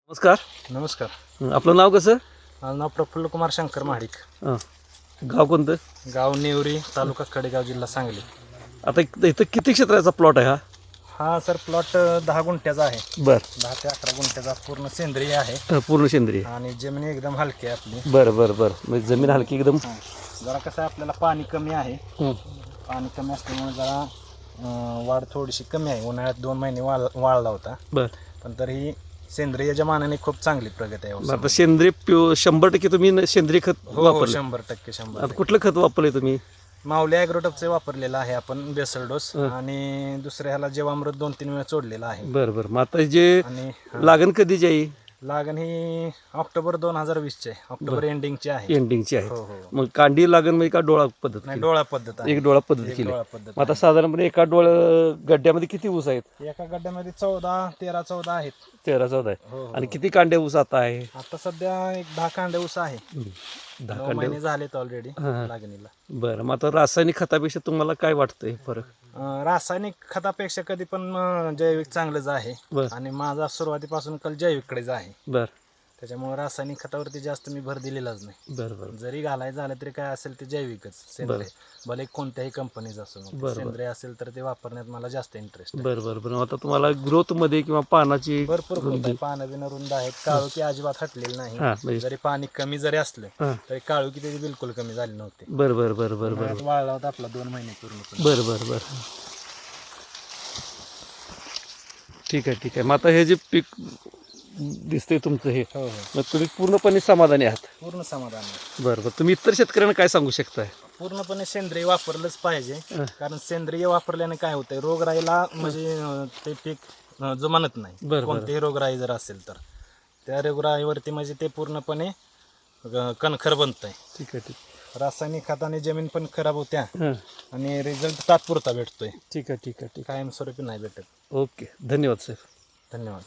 नमस्कार. नमस्कार. आपलं नाव कसं? माझं नाव प्रफुल्ल कुमार शंकर महाडिक. हां. गाव कोणतं? गाव नेवरी, तालुका कडेगाव, जिल्हा सांगली. आता इथं किती क्षेत्राचा प्लॉट आहे हा? हा सर प्लॉट 10 गुंठ्याचा आहे. बरं. 10 ते 11 गुंठ्याचा पूर्ण सेंद्रिय आहे पूर्ण सेंद्रिय. आणि जमीन एकदम हलकी आहे आपली. बरं. म्हणजे जमीन हलकी एकदम. जरा कसं आहे आपल्याला पाणी कमी आहे. हं. पाणी कमी असल्यामुळे जरा वाढ थोडीशी कमी आहे. उन्हाळ्यात 2 महिने वाळला होता. बरं. पण तरीही सेंद्रियच्या मानाने खूप चांगली प्रगती आहे. आता सेंद्रिय 100% तुम्ही सेंद्रिय खत हो, वापरलं? 100%. आता कुठलं खत वापरलंय तुम्ही? माऊली ॲग्रोटपचे वापरलेलं आहे आपण बेसल डोस आणि दुसऱ्या ह्याला जीवामृत 2-3 वेळा सोडलेला आहे. बरं. मग आता जे आणि लागण कधीची आहे? लागण ही ऑक्टोबर 2020 आहे. ऑक्टोबर एंडिंगची आहे. एंडिंगची आहे. हो. मग कांडी लागण म्हणजे का डोळा पद्धत नाही, केली? डोळा पद्धत आहे. एक डोळा पद्धत एक केली. डोळा पद्धत मग आता साधारणपणे एका गड्ड्यामध्ये किती ऊस आहेत? आहे. एका गड्ड्यामध्ये 13-14 आहेत. 13-14 आहे. हो. आणि किती कांड्या ऊस आता आहे? आता सध्या एक 10 कांड्या ऊस आहे. 10 9 कांड्या. महिने झालेत ऑलरेडी लागणीला. बरं. मग आता रासायनिक खतापेक्षा तुम्हाला काय वाटतंय फरक? रासायनिक खतापेक्षा कधी पण जैविक चांगलंच आहे. बरं. आणि माझा सुरुवातीपासून कल जैविककडेच आहे. बरं. त्याच्यामुळे रासायनिक खतावरती जास्त मी भर दिलेलाच नाही. बरं. जरी घालायचं झालं तरी काय असेल ते जैविकच सेंद्रिय. भले कोणत्याही कंपनीचं असो मग सेंद्रिय असेल तर ते वापरण्यात मला जास्त इंटरेस्ट आहे. बरं. आता तुम्हाला ग्रोथ मध्ये किंवा पानाची भरपूर ग्रोथ आहे. पानं बिनं रुंद आहेत. काळुकी अजिबात हटलेली हा, नाही. म्हणजे- जरी पाणी कमी जरी असलं हां. तरी काळुकी त्याची बिलकुल कमी झाली नव्हती. बरं. उन्हाळ्यात वाळला होता आपला 2 महिने पूर्ण. बरं. ठीक आहे. मग आता हे जे पीक दिसतंय तुमचं हे, हो. मग तुम्ही पूर्णपणे समाधानी आहात? पूर्ण समाधान आहे. बरं. तुम्ही इतर शेतकऱ्यांना काय सांगू शकताय? पूर्णपणे सेंद्रिय वापरलंच पाहिजे. कारण सेंद्रिय वापरल्याने काय होतंय, रोगराईला म्हणजे ते पीक जुमानत नाही. बरं. कोणतीही रोगराई जर असेल तर त्या रोगराईवरती म्हणजे ते पूर्णपणे कणखर बनतंय. ठीक आहे. रासायनिक खताने जमीन पण खराब होत्या हां. आणि रिझल्ट तात्पुरता भेटतोय. ठीक आहे. कायमस्वरूपी नाही भेटत. ओके. धन्यवाद सर. धन्यवाद.